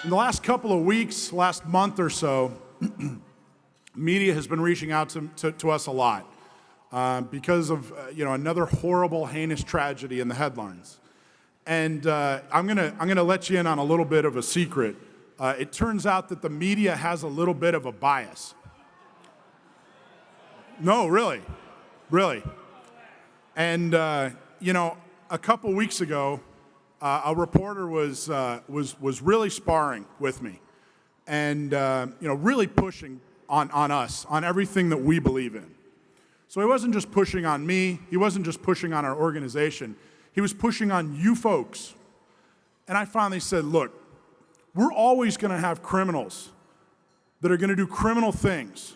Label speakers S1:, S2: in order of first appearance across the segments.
S1: In the last couple of weeks, last month or so, media has been reaching out to us a lot because of another horrible, heinous tragedy in the headlines. And I'm gonna let you in on a little bit of a secret. It turns out that the media has a little bit of a bias. No, really. And a couple weeks ago, a reporter was really sparring with me, and really pushing on us, on everything that we believe in. So he wasn't just pushing on me. He wasn't just pushing on our organization. He was pushing on you folks. And I finally said, look, we're always going to have criminals that are going to do criminal things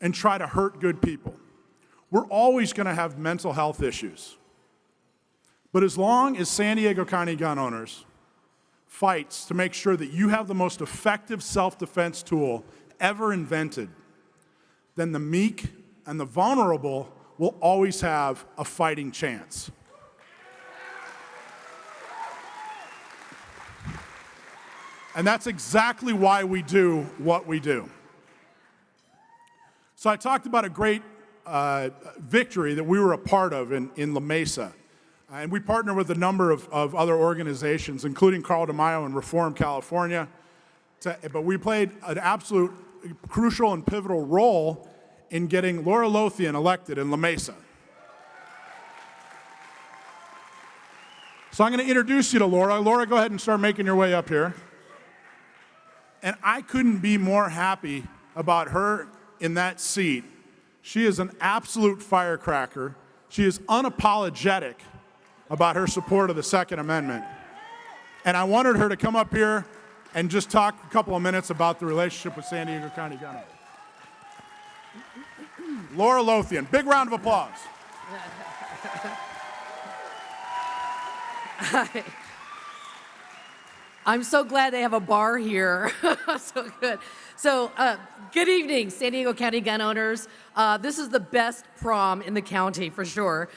S1: and try to hurt good people. We're always going to have mental health issues. But as long as San Diego County gun owners fights to make sure that you have the most effective self-defense tool ever invented, then the meek and the vulnerable will always have a fighting chance. And that's exactly why we do what we do. So I talked about a great victory that we were a part of in La Mesa. And we partner with a number of other organizations, including Carl DeMaio and Reform California. But we played an absolute crucial and pivotal role in getting Laura Lothian elected in La Mesa. So I'm going to introduce you to Laura. Laura, go ahead and start making your way up here. And I couldn't be more happy about her in that seat. She is an absolute firecracker. She is unapologetic about her support of the Second Amendment. And I wanted her to come up here and just talk a couple of minutes about the relationship with San Diego County gun owners. Laura Lothian, big round of applause.
S2: Hi. I'm so glad they have a bar here. So good. So good evening, San Diego County gun owners. This is the best prom in the county for sure.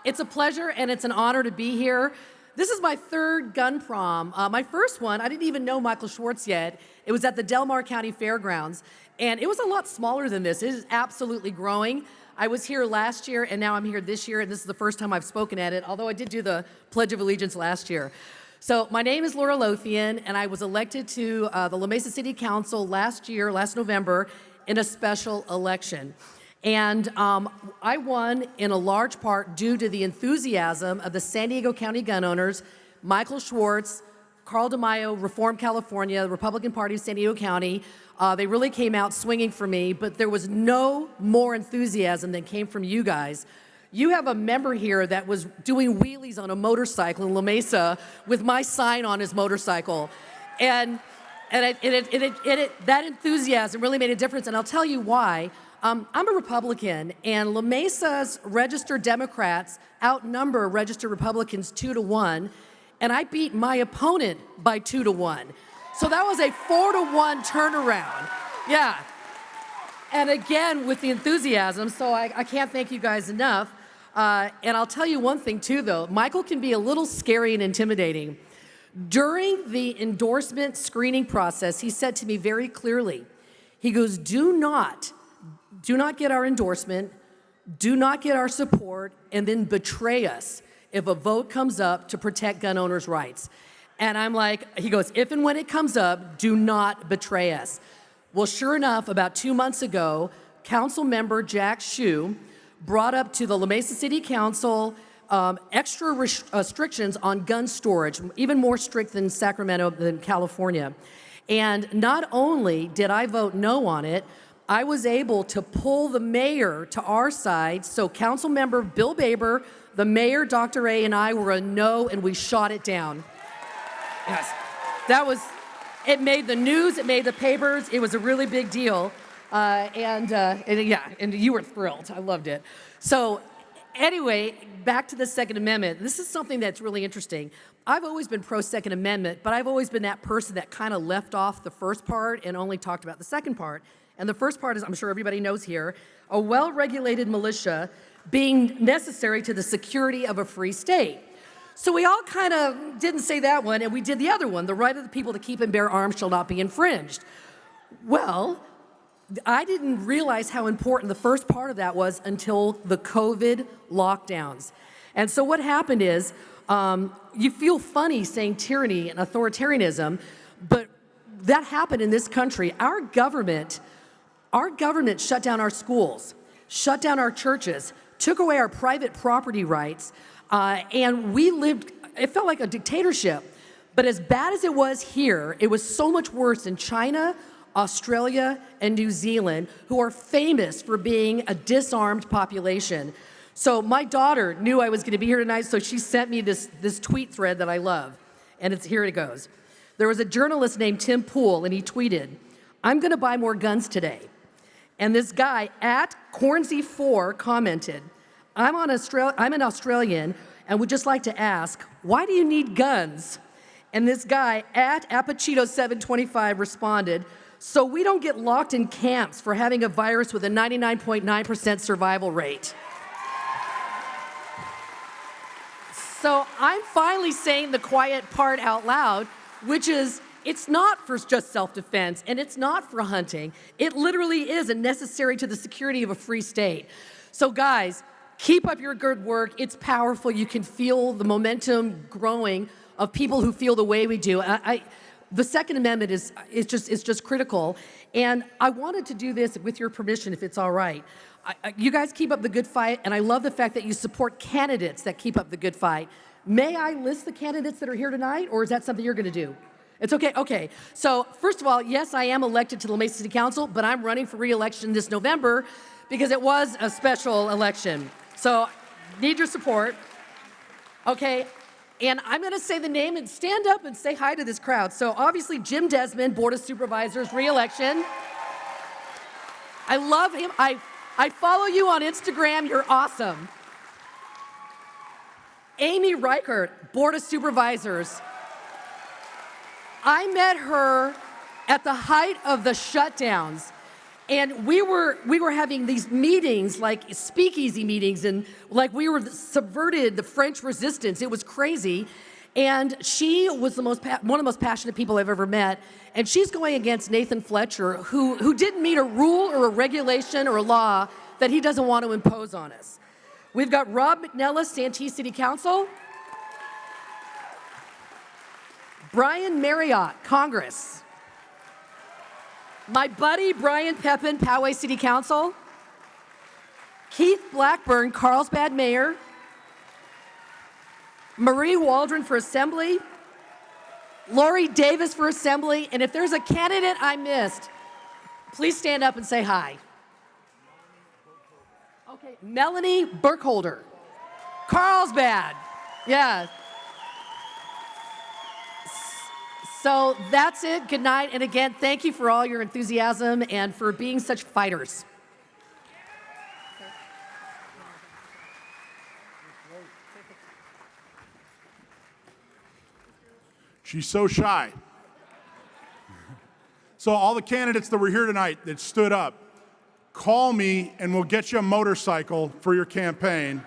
S2: It's a pleasure and it's an honor to be here. This is my third gun prom. My first one, I didn't even know Michael Schwartz yet. It was at the Del Mar County Fairgrounds, and it was a lot smaller than this. It is absolutely growing. I was here last year, and now I'm here this year, and this is the first time I've spoken at it, although I did do the Pledge of Allegiance last year. So my name is Laura Lothian, and I was elected to the La Mesa City Council last November, in a special election. And I won in a large part due to the enthusiasm of the San Diego County gun owners, Michael Schwartz, Carl DeMaio, Reform California, the Republican Party of San Diego County. They really came out swinging for me, but there was no more enthusiasm than came from you guys. You have a member here that was doing wheelies on a motorcycle in La Mesa with my sign on his motorcycle. And that enthusiasm really made a difference, and I'll tell you why. I'm a Republican, and La Mesa's registered Democrats outnumber registered Republicans 2-1, and I beat my opponent by 2-1. So that was a 4-1 turnaround. Yeah. And again, with the enthusiasm, so I can't thank you guys enough. And I'll tell you one thing too, though. Michael can be a little scary and intimidating. During the endorsement screening process, he said to me very clearly, he goes, do not get our endorsement, do not get our support, and then betray us if a vote comes up to protect gun owners' rights. And I'm like, he goes, if and when it comes up, do not betray us. Well, sure enough, about 2 months ago, Council Member Jack Hsu brought up to the La Mesa City Council extra restrictions on gun storage, even more strict than Sacramento, than California. And not only did I vote no on it, I was able to pull the mayor to our side. So Council Member Bill Baber, the mayor, Dr. A, and I were a no, and we shot it down. Yes, it made the news, it made the papers, it was a really big deal. And you were thrilled, I loved it. So anyway, back to the Second Amendment. This is something that's really interesting. I've always been pro-Second Amendment, but I've always been that person that kind of left off the first part and only talked about the second part. And the first part is, I'm sure everybody knows here, a well-regulated militia being necessary to the security of a free state. So we all kind of didn't say that one, and we did the other one. The right of the people to keep and bear arms shall not be infringed. Well, I didn't realize how important the first part of that was until the COVID lockdowns. And so what happened is, you feel funny saying tyranny and authoritarianism, but that happened in this country. Our government shut down our schools, shut down our churches, took away our private property rights, and we lived, it felt like a dictatorship. But as bad as it was here, it was so much worse in China, Australia, and New Zealand, who are famous for being a disarmed population. So my daughter knew I was going to be here tonight, so she sent me this tweet thread that I love. And here it goes. There was a journalist named Tim Pool, and he tweeted, "I'm going to buy more guns today." And this guy, at Cornsey4, commented, I'm an Australian, and would just like to ask, why do you need guns? And this guy, at Apachito725, responded, so we don't get locked in camps for having a virus with a 99.9% survival rate. So I'm finally saying the quiet part out loud, which is, it's not for just self-defense, and it's not for hunting. It literally is a necessary to the security of a free state. So guys, keep up your good work. It's powerful. You can feel the momentum growing of people who feel the way we do. The Second Amendment is just critical. And I wanted to do this with your permission, if it's all right. You guys keep up the good fight, and I love the fact that you support candidates that keep up the good fight. May I list the candidates that are here tonight, or is that something you're going to do? It's okay? Okay. So first of all, yes, I am elected to the Mesa City Council, but I'm running for re-election this November because it was a special election. So need your support. Okay. And I'm going to say the name and stand up and say hi to this crowd. So obviously, Jim Desmond, Board of Supervisors, re-election. I love him. I follow you on Instagram. You're awesome. Amy Reichert, Board of Supervisors. I met her at the height of the shutdowns. And we were having these meetings, like speakeasy meetings, and like we were subverted the French resistance. It was crazy. And she was one of the most passionate people I've ever met. And she's going against Nathan Fletcher, who didn't meet a rule or a regulation or a law that he doesn't want to impose on us. We've got Rob McNellis, Santee City Council. Brian Marriott, Congress. My buddy Brian Pepin, Poway City Council. Keith Blackburn, Carlsbad Mayor. Marie Waldron for Assembly. Lori Davis for Assembly. And if there's a candidate I missed, please stand up and say hi. Okay, Melanie Burkholder. Carlsbad. Yeah. So that's it. Good night. And again, thank you for all your enthusiasm and for being such fighters.
S1: She's so shy. So all the candidates that were here tonight that stood up, call me and we'll get you a motorcycle for your campaign.